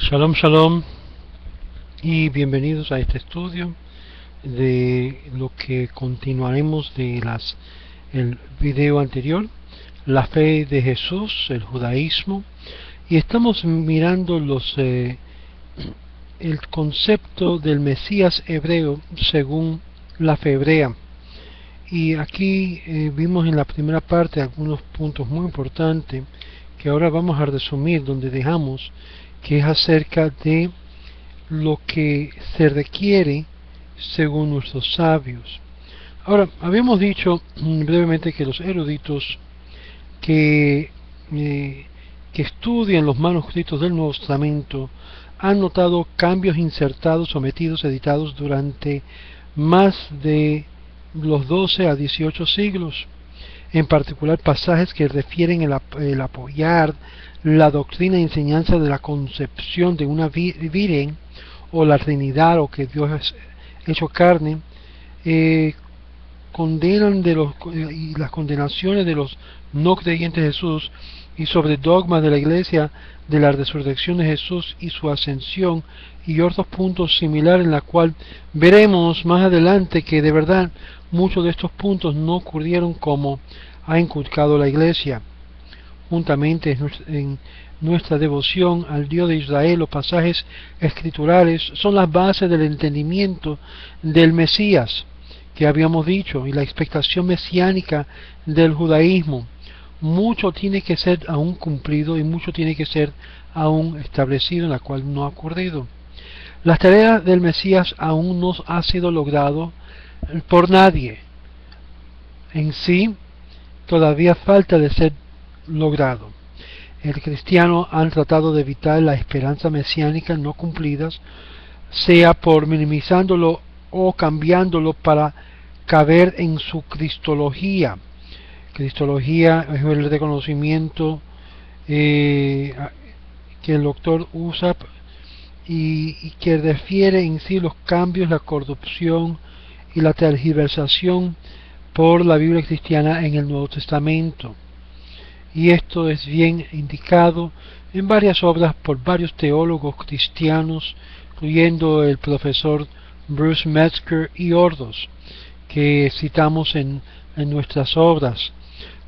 Shalom, shalom y bienvenidos a este estudio de lo que continuaremos de el video anterior, la fe de Jesús, el judaísmo, y estamos mirando el concepto del Mesías hebreo según la fe hebrea. Y aquí vimos en la primera parte algunos puntos muy importantes que ahora vamos a resumir donde dejamos, que es acerca de lo que se requiere según nuestros sabios. Ahora, habíamos dicho brevemente que los eruditos que estudian los manuscritos del Nuevo Testamento han notado cambios insertados, sometidos, editados durante más de los 12 a 18 siglos, en particular pasajes que refieren el apoyar la doctrina e enseñanza de la concepción de una virgen o la Trinidad, o que Dios es hecho carne, condenan y las condenaciones de los no creyentes de Jesús, y sobre dogmas de la Iglesia de la resurrección de Jesús y su ascensión, y otros puntos similares, en la cual veremos más adelante que de verdad muchos de estos puntos no ocurrieron como ha inculcado la Iglesia. Juntamente en nuestra devoción al Dios de Israel, los pasajes escriturales son las bases del entendimiento del Mesías que habíamos dicho, y la expectación mesiánica del judaísmo. Mucho tiene que ser aún cumplido y mucho tiene que ser aún establecido, en la cual no ha ocurrido. La tarea del Mesías aún no ha sido logrado por nadie. En sí, todavía falta de ser logrado. El cristiano han tratado de evitar la esperanza mesiánica no cumplidas, sea por minimizándolo o cambiándolo para caber en su cristología. Cristología es el reconocimiento que el doctor usa y que refiere en sí los cambios, la corrupción y la tergiversación por la Biblia cristiana en el Nuevo Testamento. Y esto es bien indicado en varias obras por varios teólogos cristianos, incluyendo el profesor Bruce Metzger y otros, que citamos en nuestras obras,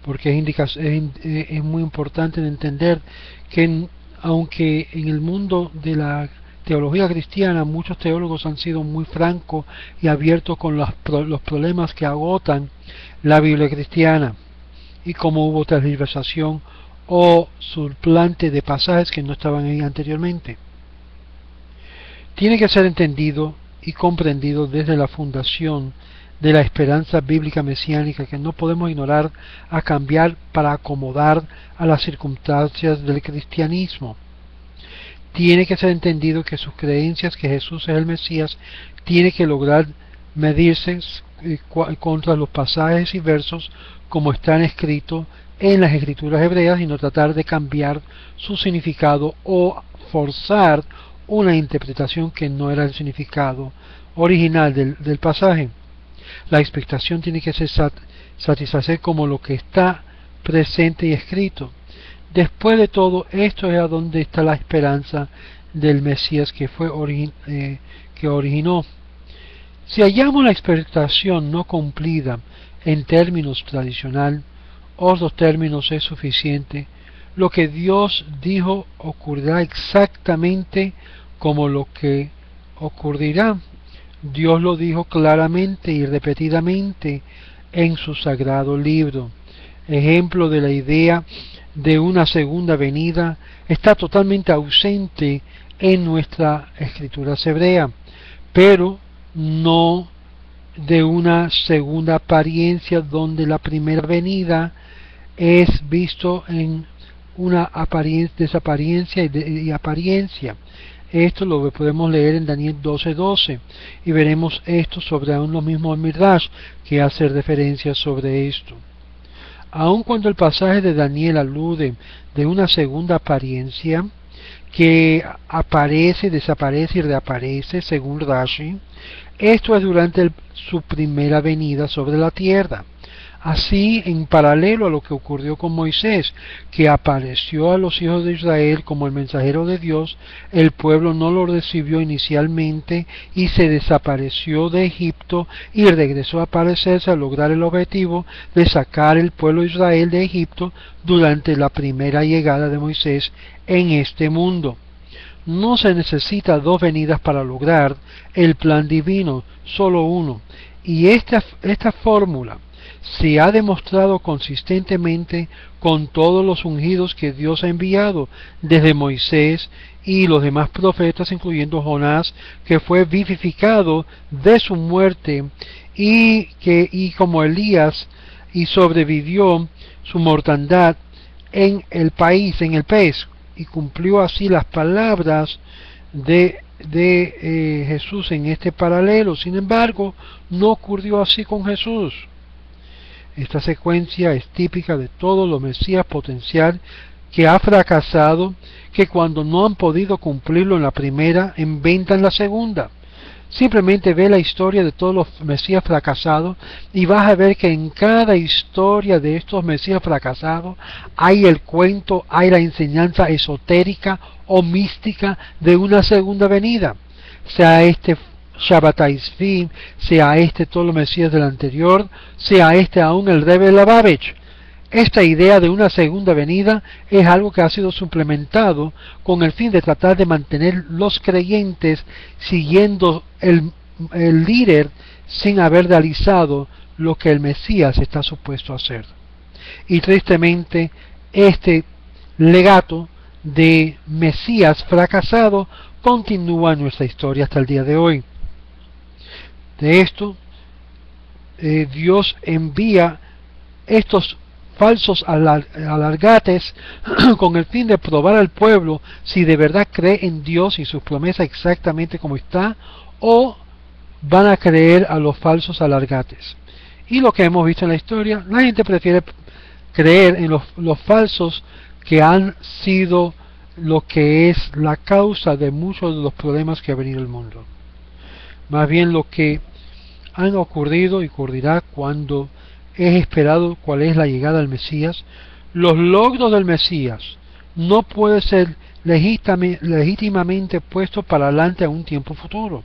porque es muy importante entender que aunque en el mundo de la teología cristiana muchos teólogos han sido muy francos y abiertos con los problemas que agotan la Biblia cristiana, y como hubo tergiversación o suplante de pasajes que no estaban ahí anteriormente. Tiene que ser entendido y comprendido desde la fundación de la esperanza bíblica mesiánica, que no podemos ignorar a cambiar para acomodar a las circunstancias del cristianismo. Tiene que ser entendido que sus creencias que Jesús es el Mesías tiene que lograr medirse contra los pasajes y versos como están escritos en las escrituras hebreas, y no tratar de cambiar su significado o forzar una interpretación que no era el significado original del pasaje. La expectación tiene que ser satisfacer como lo que está presente y escrito. Después de todo esto es a donde está la esperanza del Mesías que originó. Si hallamos la expectación no cumplida en términos tradicional, otros términos es suficiente. Lo que Dios dijo ocurrirá exactamente como lo que ocurrirá. Dios lo dijo claramente y repetidamente en su sagrado libro. Ejemplo de la idea de una segunda venida está totalmente ausente en nuestra escritura hebrea, pero no de una segunda apariencia donde la primera venida es visto en una desaparencia y apariencia. Esto lo podemos leer en Daniel 12:12 y veremos esto sobre aún lo mismo en Midrash, que hace referencia sobre esto. Aun cuando el pasaje de Daniel alude de una segunda apariencia que aparece, desaparece y reaparece según Rashi, esto es durante su primera venida sobre la tierra. Así, en paralelo a lo que ocurrió con Moisés, que apareció a los hijos de Israel como el mensajero de Dios, el pueblo no lo recibió inicialmente y se desapareció de Egipto y regresó a aparecerse a lograr el objetivo de sacar el pueblo de Israel de Egipto durante la primera llegada de Moisés en este mundo. No se necesita dos venidas para lograr el plan divino, solo uno. Y esta fórmula se ha demostrado consistentemente con todos los ungidos que Dios ha enviado, desde Moisés y los demás profetas, incluyendo Jonás, que fue vivificado de su muerte, y como Elías, y sobrevivió su mortandad en el pez, y cumplió así las palabras de Jesús en este paralelo. Sin embargo, no ocurrió así con Jesús. Esta secuencia es típica de todos los Mesías potencial que ha fracasado, que cuando no han podido cumplirlo en la primera, inventan la segunda. Simplemente ve la historia de todos los Mesías fracasados y vas a ver que en cada historia de estos Mesías fracasados hay el cuento, hay la enseñanza esotérica o mística de una segunda venida. Sea este Shabbatai Tzvi, sea este todos los Mesías del anterior, sea este aún el Rebbe Lubavitch. Esta idea de una segunda venida es algo que ha sido suplementado con el fin de tratar de mantener los creyentes siguiendo el líder sin haber realizado lo que el Mesías está supuesto a hacer. Y tristemente, este legato de Mesías fracasado continúa en nuestra historia hasta el día de hoy. De esto, Dios envía estos falsos alargates con el fin de probar al pueblo si de verdad cree en Dios y sus promesas exactamente como está, o van a creer a los falsos alargates. Y lo que hemos visto en la historia, la gente prefiere creer en los falsos, que han sido lo que es la causa de muchos de los problemas que ha venido el mundo. Más bien lo que han ocurrido y ocurrirá cuando es esperado cuál es la llegada del Mesías. Los logros del Mesías no pueden ser legítimamente puestos para adelante a un tiempo futuro,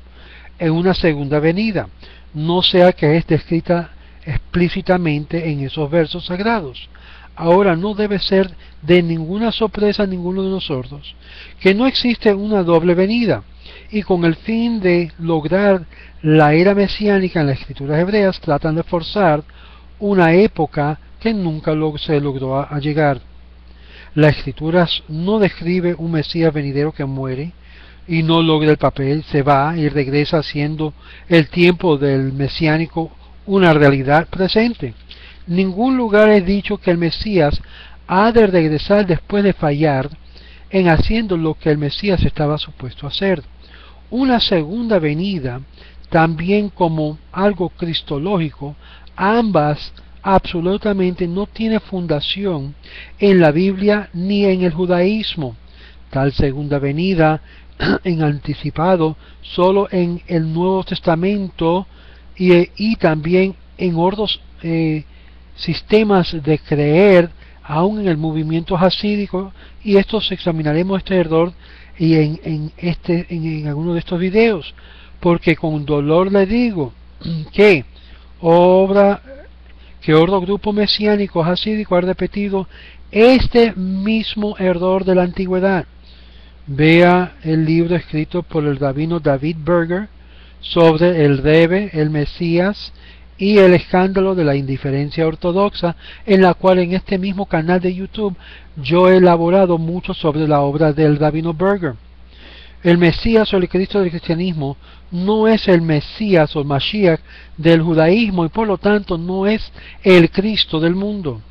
en una segunda venida, no sea que es descrita explícitamente en esos versos sagrados. Ahora no debe ser de ninguna sorpresa a ninguno de nosotros que no existe una doble venida, y con el fin de lograr la era mesiánica en las escrituras hebreas tratan de forzar una época que nunca se logró a llegar. La escritura no describe un Mesías venidero que muere y no logra el papel, se va y regresa haciendo el tiempo del mesiánico una realidad presente. Ningún lugar es dicho que el Mesías ha de regresar después de fallar en haciendo lo que el Mesías estaba supuesto a hacer. Una segunda venida, también como algo cristológico, ambas absolutamente no tiene fundación en la Biblia ni en el judaísmo. Tal segunda venida en anticipado solo en el Nuevo Testamento y también en otros sistemas de creer, aún en el movimiento hasídico, y estos examinaremos este error y en alguno de estos videos, porque con dolor le digo que otro grupo mesiánico hasídico ha repetido este mismo error de la antigüedad. Vea el libro escrito por el rabino David Berger sobre el Rebbe, el Mesías y el escándalo de la indiferencia ortodoxa, en la cual en este mismo canal de YouTube yo he elaborado mucho sobre la obra del rabino Berger. El Mesías o el Cristo del cristianismo no es el Mesías o el Mashiach del judaísmo, y por lo tanto no es el Cristo del mundo.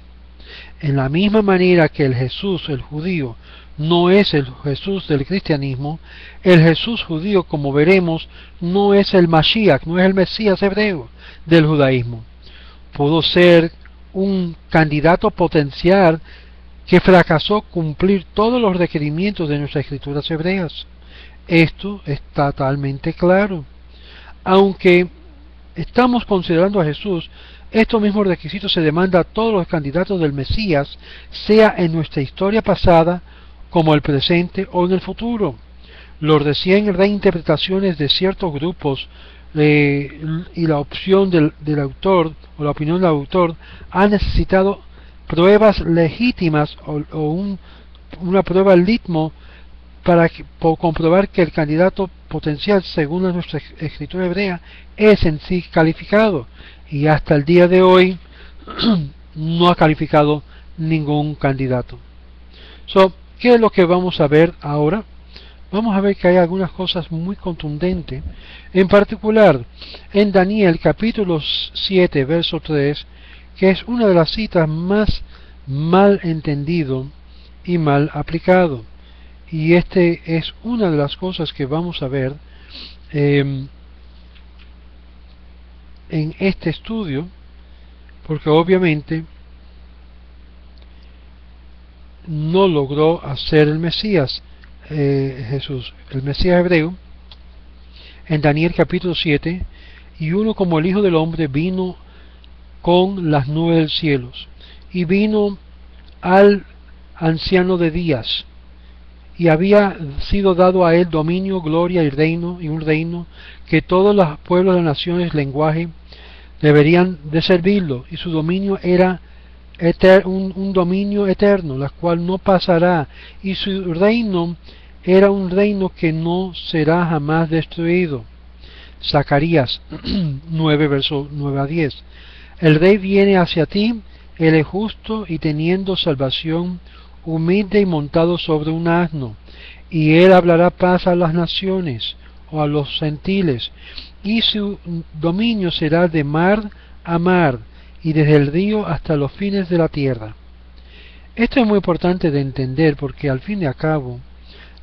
En la misma manera que el Jesús, el judío, no es el Jesús del cristianismo, el Jesús judío, como veremos, no es el Mashiach, no es el Mesías hebreo del judaísmo. Pudo ser un candidato potencial que fracasó cumplir todos los requerimientos de nuestras escrituras hebreas. Esto está totalmente claro. Aunque estamos considerando a Jesús Estos mismos requisitos se demandan a todos los candidatos del Mesías, sea en nuestra historia pasada, como el presente o en el futuro. Los recién reinterpretaciones de ciertos grupos y la opción del autor o la opinión del autor han necesitado pruebas legítimas o una prueba litmo para comprobar que el candidato potencial, según nuestra escritura hebrea, es en sí calificado, y hasta el día de hoy no ha calificado ningún candidato. ¿Qué es lo que vamos a ver ahora? Vamos a ver que hay algunas cosas muy contundentes, en particular en Daniel capítulo 7 verso 3, que es una de las citas más mal entendido y mal aplicado. Y este es una de las cosas que vamos a ver en este estudio, porque obviamente no logró hacer el Mesías Jesús, el Mesías hebreo, en Daniel capítulo 7, y uno como el Hijo del Hombre vino con las nubes del cielo, y vino al anciano de días, y había sido dado a él dominio, gloria y un reino que todos los pueblos de las naciones, lenguaje, deberían de servirlo, y su dominio era un dominio eterno, la cual no pasará, y su reino era un reino que no será jamás destruido. Zacarías 9, verso 9 a 10. El rey viene hacia ti, él es justo y teniendo salvación, humilde y montado sobre un asno, y él hablará paz a las naciones, o a los gentiles, y su dominio será de mar a mar, y desde el río hasta los fines de la tierra. Esto es muy importante de entender, porque al fin y al cabo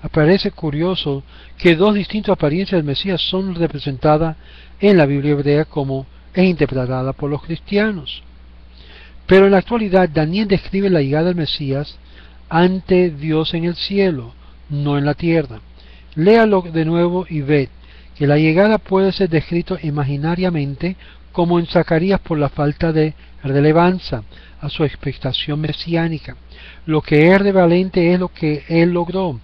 aparece curioso que dos distintas apariencias del Mesías son representadas en la Biblia hebrea como es interpretada por los cristianos. Pero en la actualidad Daniel describe la llegada del Mesías ante Dios en el cielo, no en la tierra. Léalo de nuevo y ved que la llegada puede ser descrito imaginariamente como en Zacarías por la falta de relevancia a su expectación mesiánica. Lo que es relevante es lo que él logró.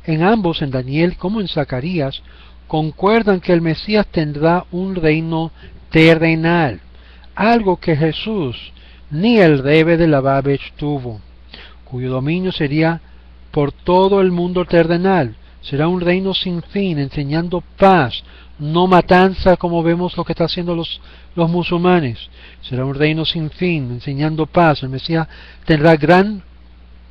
En ambos, en Daniel como en Zacarías, concuerdan que el Mesías tendrá un reino terrenal, algo que Jesús ni el Rebbe de la Babech tuvo, cuyo dominio sería por todo el mundo terrenal. Será un reino sin fin, enseñando paz, no matanza como vemos lo que están haciendo los musulmanes. Será un reino sin fin, enseñando paz. El Mesías tendrá gran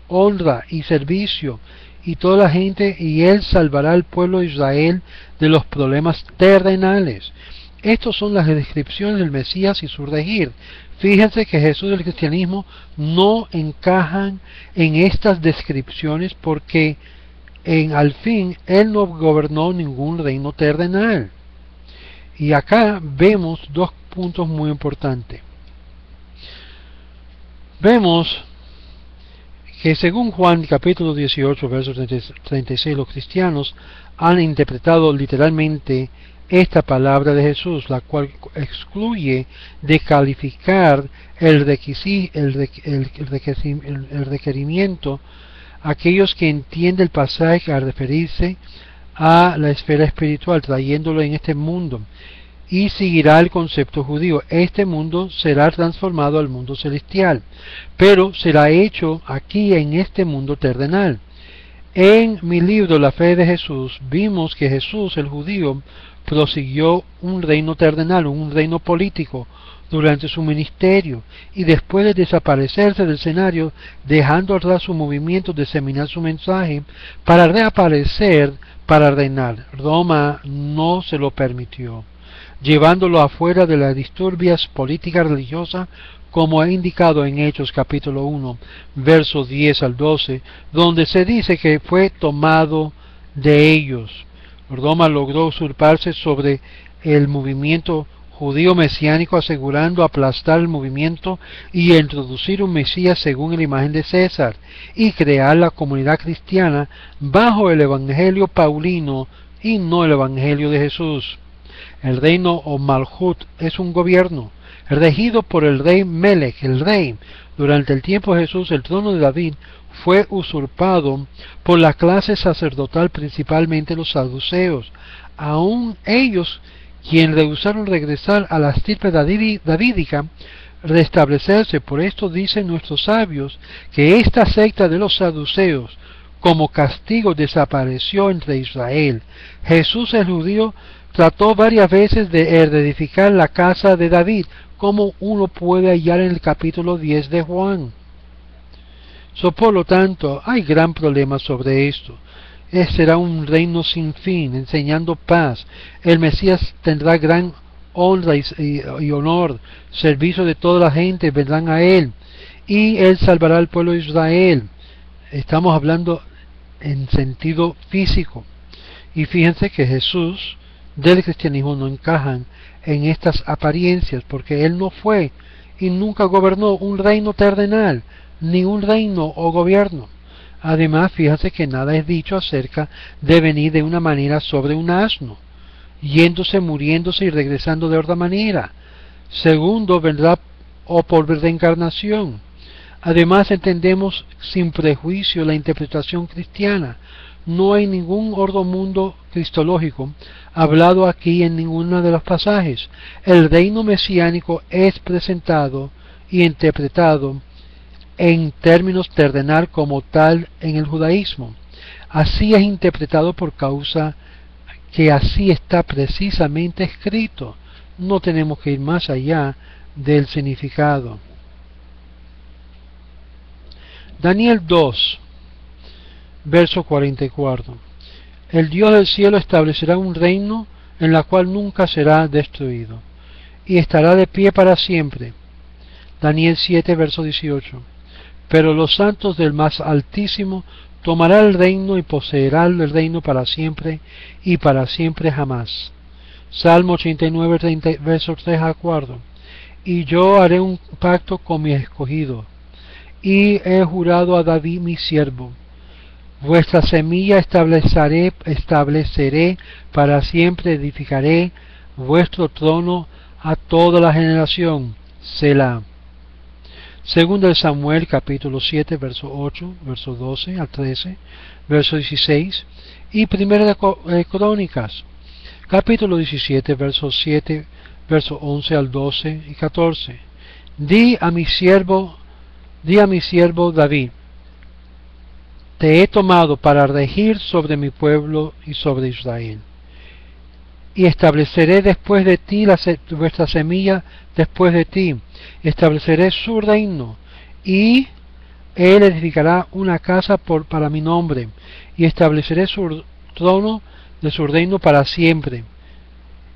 honra y servicio, y toda la gente, y él salvará al pueblo de Israel de los problemas terrenales. Estas son las descripciones del Mesías y su regir. Fíjense que Jesús y el cristianismo no encajan en estas descripciones, porque al fin él no gobernó ningún reino terrenal. Y acá vemos dos puntos muy importantes. Vemos que según Juan capítulo 18 versos 36, los cristianos han interpretado literalmente esta palabra de Jesús, la cual excluye de calificar el requerimiento a aquellos que entienden el pasaje al referirse a la esfera espiritual, trayéndolo en este mundo, y seguirá el concepto judío. Este mundo será transformado al mundo celestial, pero será hecho aquí en este mundo terrenal. En mi libro La fe de Jesús vimos que Jesús, el judío, prosiguió un reino terrenal, un reino político, durante su ministerio, y después de desaparecerse del escenario, dejando atrás su movimiento de diseminar su mensaje, para reaparecer para reinar. Roma no se lo permitió, llevándolo afuera de las disturbias políticas religiosas, como he indicado en Hechos capítulo 1, versos 10 al 12, donde se dice que fue tomado de ellos. Roma logró usurparse sobre el movimiento judío mesiánico, asegurando aplastar el movimiento y introducir un Mesías según la imagen de César, y crear la comunidad cristiana bajo el evangelio paulino y no el evangelio de Jesús. El reino o Malhut es un gobierno. regido por el rey Melech, el rey. Durante el tiempo de Jesús, el trono de David fue usurpado por la clase sacerdotal, principalmente los saduceos, aun ellos quienes rehusaron regresar a la estirpe davídica, restablecerse. Por esto dicen nuestros sabios que esta secta de los saduceos como castigo desapareció entre Israel. Jesús el judío trató varias veces de reedificar la casa de David, como uno puede hallar en el capítulo 10 de Juan. Por lo tanto, hay gran problema sobre esto. Será un reino sin fin, enseñando paz. El Mesías tendrá gran honra y honor. Servicio de toda la gente vendrán a él. Y él salvará al pueblo de Israel. Estamos hablando en sentido físico. Y fíjense que Jesús del cristianismo no encajan en estas apariencias, porque él no fue y nunca gobernó un reino terrenal, ni un reino o gobierno. Además, fíjense que nada es dicho acerca de venir de una manera sobre un asno, yéndose, muriéndose y regresando de otra manera. Segundo, vendrá o por reencarnación. Además, entendemos sin prejuicio la interpretación cristiana. No hay ningún ordomundo cristológico hablado aquí en ninguno de los pasajes. El reino mesiánico es presentado y interpretado en términos terrenal como tal en el judaísmo. Así es interpretado por causa que así está precisamente escrito. No tenemos que ir más allá del significado. Daniel 2, verso 44. El Dios del cielo establecerá un reino en la cual nunca será destruido, y estará de pie para siempre. Daniel 7, verso 18. Pero los santos del más altísimo tomará el reino y poseerá el reino para siempre y para siempre jamás. Salmo 89, verso 3 a 4. Y yo haré un pacto con mi escogido, y he jurado a David mi siervo. Vuestra semilla estableceré para siempre, edificaré vuestro trono a toda la generación. Selah. Segundo de Samuel, capítulo 7, verso 8, verso 12 al 13, verso 16, y Primera de Crónicas, capítulo 17, verso 7, verso 11 al 12 y 14. Di a mi siervo David: te he tomado para regir sobre mi pueblo y sobre Israel. Y estableceré después de ti vuestra semilla después de ti. Estableceré su reino, y él edificará una casa para mi nombre, y estableceré su trono de su reino para siempre.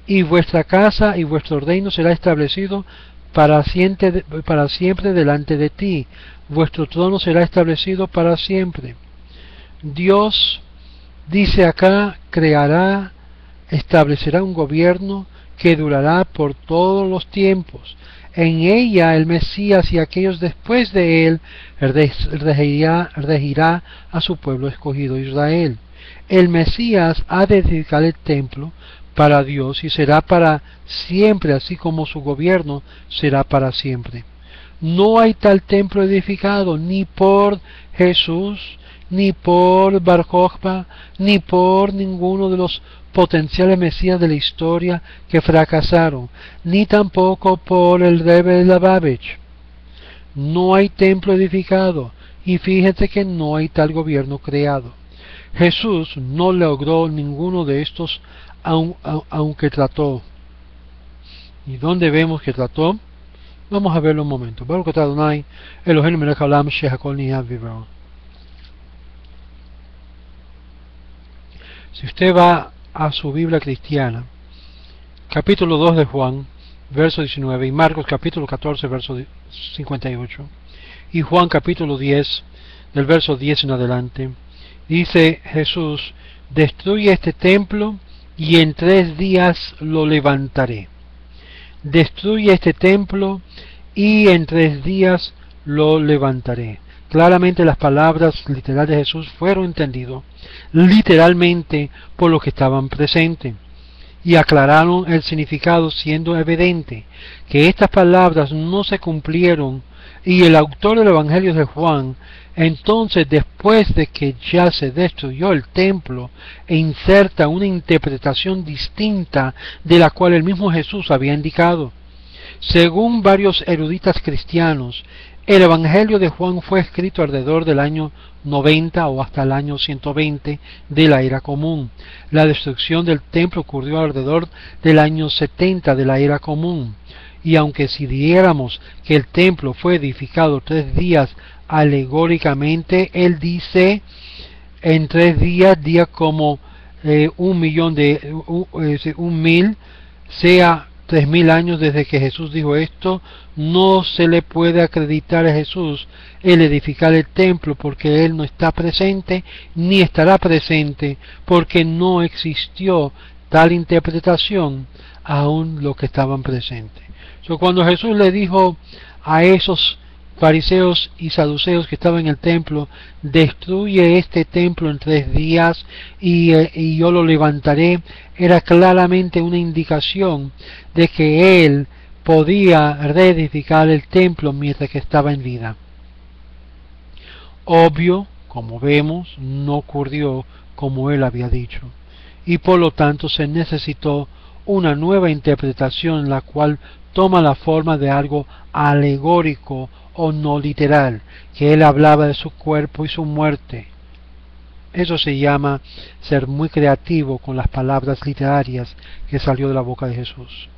Y vuestra casa y vuestro reino será establecido para siempre delante de ti. Vuestro trono será establecido para siempre. Dios dice acá, establecerá un gobierno que durará por todos los tiempos. En ella el Mesías y aquellos después de él regirá a su pueblo escogido Israel. El Mesías ha de edificar el templo para Dios y será para siempre, así como su gobierno será para siempre. No hay tal templo edificado ni por Jesús, ni por Bar Kokhba, ni por ninguno de los potenciales mesías de la historia que fracasaron, ni tampoco por el Rebbe de Lubavitch. No hay templo edificado, y fíjense que no hay tal gobierno creado. Jesús no logró ninguno de estos, aunque trató. ¿Y dónde vemos que trató? Vamos a verlo un momento. Baruch atah Adonai Eloheinu melech haolam shehakol nihya bidvaro. Si usted va a su Biblia cristiana, capítulo 2 de Juan, verso 19, y Marcos capítulo 14, verso 58, y Juan capítulo 10, del verso 10 en adelante, dice Jesús: destruye este templo y en 3 días lo levantaré. Destruye este templo y en 3 días lo levantaré. Claramente las palabras literales de Jesús fueron entendidas literalmente por los que estaban presentes. y aclararon el significado, siendo evidente que estas palabras no se cumplieron. Y el autor del Evangelio de Juan, entonces, después de que ya se destruyó el templo, inserta una interpretación distinta de la cual el mismo Jesús había indicado. Según varios eruditas cristianos, el Evangelio de Juan fue escrito alrededor del año 90 o hasta el año 120 de la era común. La destrucción del templo ocurrió alrededor del año 70 de la era común. Y aunque si diéramos que el templo fue edificado 3 días alegóricamente, él dice en 3 días como 1.000, sea 3.000 años desde que Jesús dijo esto. No se le puede acreditar a Jesús el edificar el templo, porque Él no está presente, ni estará presente, porque no existió tal interpretación aún los que estaban presentes. Cuando Jesús le dijo a esos fariseos y saduceos que estaban en el templo, destruye este templo en 3 días y yo lo levantaré, era claramente una indicación de que él podía reedificar el templo mientras que estaba en vida. Obvio, como vemos, no ocurrió como él había dicho, y por lo tanto se necesitó una nueva interpretación en la cual toma la forma de algo alegórico o no literal, que él hablaba de su cuerpo y su muerte. Eso se llama ser muy creativo con las palabras literarias que salió de la boca de Jesús.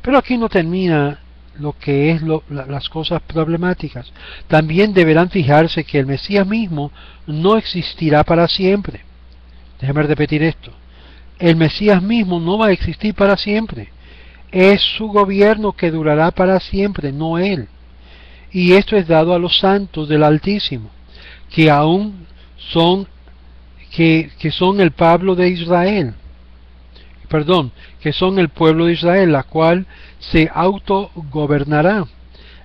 Pero aquí no termina lo que es las cosas problemáticas. También deberán fijarse que el Mesías mismo no existirá para siempre. Déjame repetir esto. El Mesías mismo no va a existir para siempre. Es su gobierno que durará para siempre, no él. Y esto es dado a los santos del Altísimo, que aún son que son el pueblo de Israel. Que son el pueblo de Israel, la cual se autogobernará.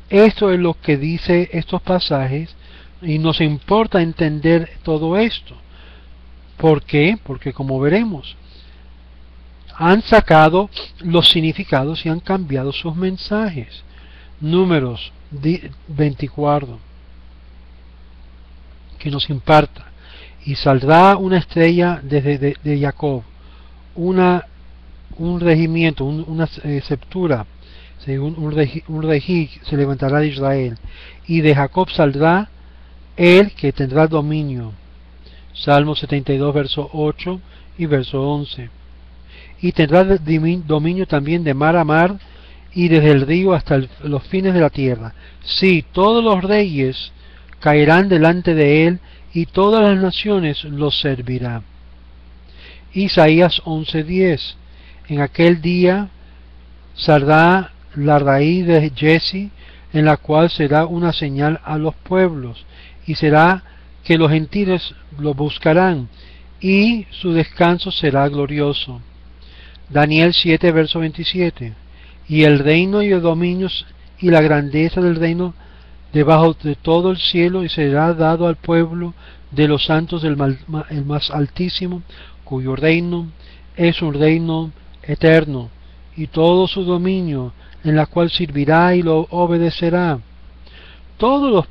Esto es lo que dice estos pasajes, y nos importa entender todo esto. ¿Por qué? Porque como veremos, han sacado los significados y han cambiado sus mensajes. Números 24, que nos imparta: y saldrá una estrella desde de Jacob, un regimiento, una septura, un regí se levantará de Israel, y de Jacob saldrá el que tendrá dominio. Salmo 72, verso 8 y verso 11. Y tendrá dominio también de mar a mar, y desde el río hasta los fines de la tierra. Sí, todos los reyes caerán delante de él, y todas las naciones los servirá. Isaías 11:10. En aquel día saldrá la raíz de Jesse, en la cual será una señal a los pueblos, y será que los gentiles lo buscarán, y su descanso será glorioso. Daniel 7, verso 27. Y el reino y el dominio y la grandeza del reino debajo de todo el cielo, y será dado al pueblo de los santos el más altísimo, cuyo reino es un reino eterno, y todo su dominio, en la cual servirá y lo obedecerá. Todos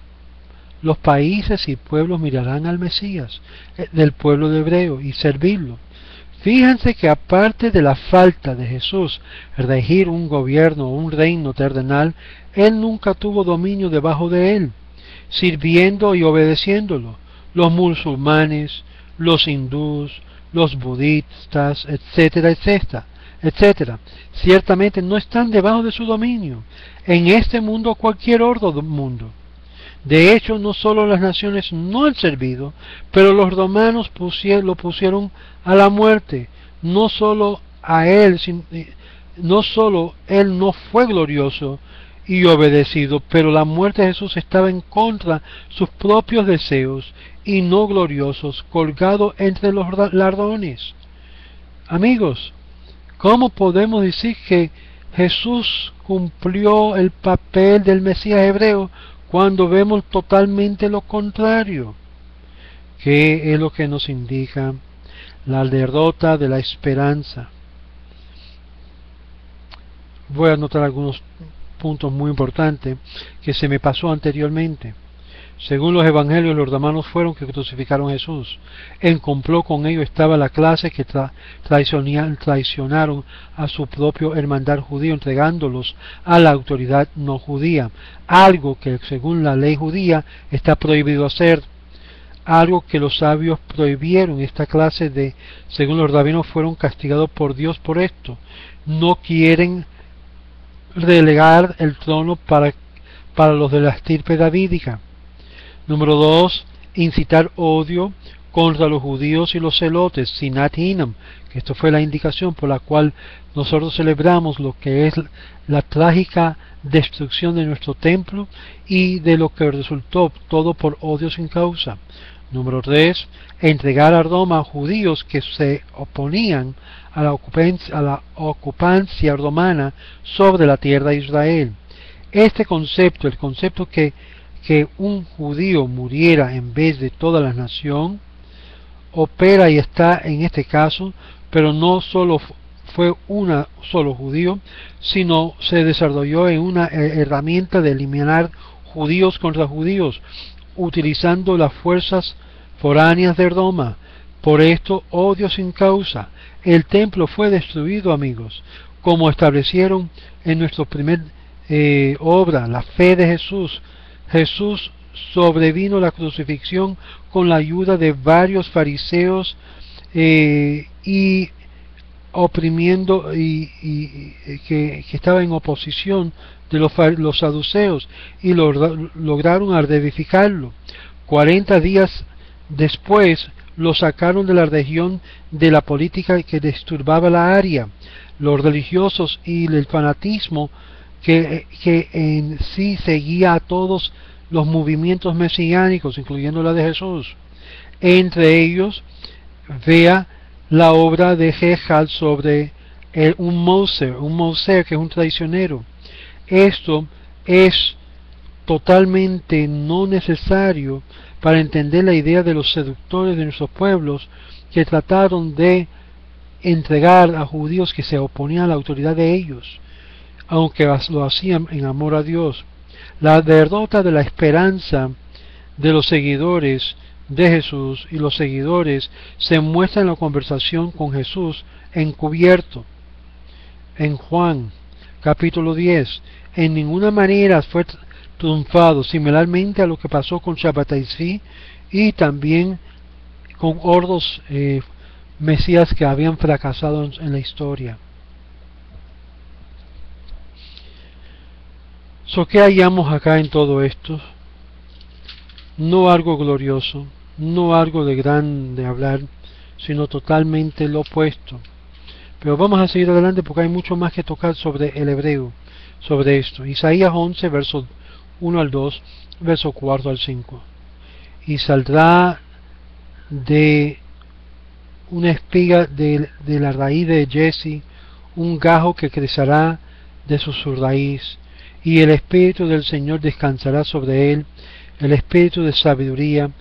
los países y pueblos mirarán al Mesías del pueblo de hebreo y servirlo. Fíjense que aparte de la falta de Jesús regir un gobierno o un reino terrenal, él nunca tuvo dominio debajo de él, sirviendo y obedeciéndolo. Los musulmanes, los hindús, los budistas, etcétera, ciertamente no están debajo de su dominio, en este mundo o cualquier otro mundo. De hecho, no solo las naciones no han servido, pero los romanos lo pusieron a la muerte. No solo él no fue glorioso y obedecido, pero la muerte de Jesús estaba en contra de sus propios deseos y no gloriosos, colgado entre los ladrones. Amigos, ¿cómo podemos decir que Jesús cumplió el papel del Mesías hebreo cuando vemos totalmente lo contrario? ¿Qué es lo que nos indica? La derrota de la esperanza. voy a anotar algunos puntos muy importantes que se me pasó anteriormente. Según los evangelios, los romanos fueron que crucificaron a Jesús. En complot con ellos estaba la clase que traicionaron a su propio hermandad judío, entregándolos a la autoridad no judía, algo que según la ley judía está prohibido hacer, algo que los sabios prohibieron. Esta clase de, según los rabinos, fueron castigados por Dios por esto. No quieren relegar el trono para los de la estirpe davídica. Número 2, incitar odio contra los judíos y los celotes, sinat hinam, que esto fue la indicación por la cual nosotros celebramos lo que es la trágica destrucción de nuestro templo y de lo que resultó, todo por odio sin causa. Número 3, entregar a Roma a judíos que se oponían a la ocupancia romana sobre la tierra de Israel. Este concepto, el concepto que un judío muriera en vez de toda la nación, opera y está en este caso, pero no solo fue un solo judío, sino se desarrolló en una herramienta de eliminar judíos contra judíos, utilizando las fuerzas foráneas de Roma. Por esto, odio sin causa. El templo fue destruido, amigos, como establecieron en nuestra primera obra, la fe de Jesús. Jesús sobrevino la crucifixión con la ayuda de varios fariseos y oprimiendo que estaba en oposición de los saduceos, y lograron edificarlo. 40 días después lo sacaron de la región de la política que disturbaba la área. Los religiosos y el fanatismo que en sí seguía a todos los movimientos mesiánicos, incluyendo la de Jesús. Entre ellos, vea la obra de Hegel sobre un Moser, que es un traicionero. Esto es totalmente no necesario para entender la idea de los seductores de nuestros pueblos, que trataron de entregar a judíos que se oponían a la autoridad de ellos, aunque lo hacían en amor a Dios. La derrota de la esperanza de los seguidores de Jesús y los seguidores se muestra en la conversación con Jesús encubierto en Juan capítulo 10. En ninguna manera fue triunfado, similarmente a lo que pasó con Shabbatai Tzvi y también con otros mesías que habían fracasado en la historia. ¿Qué hallamos acá en todo esto? No algo glorioso, no algo de grande hablar, sino totalmente lo opuesto. Pero vamos a seguir adelante porque hay mucho más que tocar sobre el hebreo, sobre esto. Isaías 11, versos 1 al 2, verso 4 al 5. Y saldrá de una espiga de la raíz de Jesse un gajo que crecerá de su raíz, y el Espíritu del Señor descansará sobre él, el Espíritu de sabiduría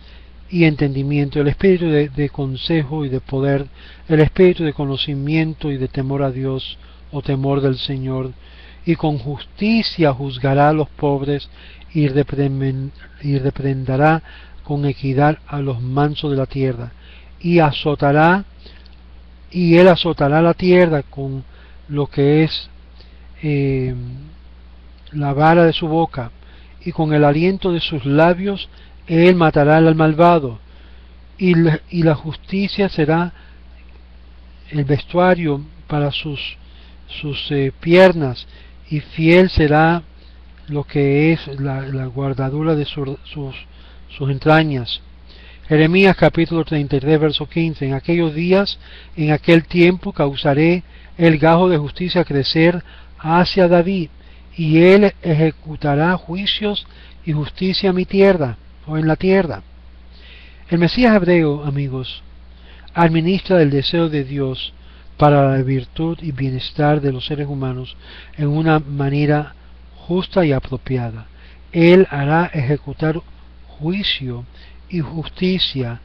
y entendimiento, el Espíritu de consejo y de poder, el Espíritu de conocimiento y de temor a Dios, o temor del Señor, y con justicia juzgará a los pobres y reprenderá con equidad a los mansos de la tierra, y él azotará la tierra con lo que es la vara de su boca, y con el aliento de sus labios él matará al malvado, y la justicia será el vestuario para sus piernas, y fiel será lo que es la guardadura de sus entrañas. Jeremías capítulo 33 verso 15. En aquellos días, en aquel tiempo, causaré el gajo de justicia crecer hacia David, y él ejecutará juicios y justicia en mi tierra, o en la tierra. El Mesías hebreo, amigos, administra el deseo de Dios para la virtud y bienestar de los seres humanos en una manera justa y apropiada. Él hará ejecutar juicio y justicia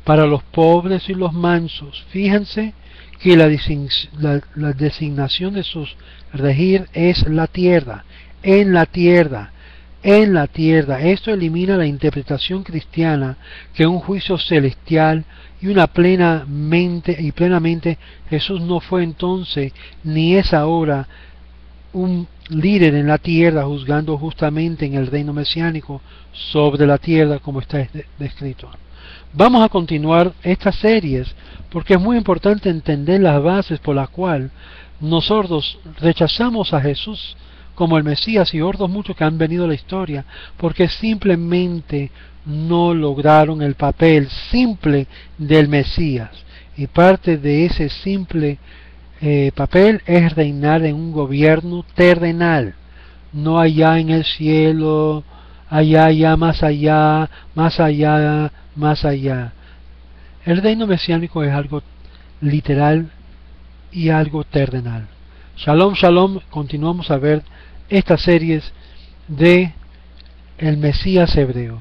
para los pobres y los mansos. Fíjense que la designación de sus regir es la tierra, en la tierra, en la tierra. Esto elimina la interpretación cristiana que un juicio celestial y plenamente Jesús no fue entonces ni es ahora un líder en la tierra juzgando justamente en el reino mesiánico sobre la tierra como está descrito. Vamos a continuar estas series porque es muy importante entender las bases por las cuales nosotros rechazamos a Jesús como el Mesías y otros muchos que han venido a la historia porque simplemente no lograron el papel simple del Mesías, y parte de ese simple papel es reinar en un gobierno terrenal, no allá en el cielo, allá, más allá, más allá, más allá. El reino mesiánico es algo literal y algo terrenal. Shalom, shalom. Continuamos a ver estas series de el Mesías hebreo.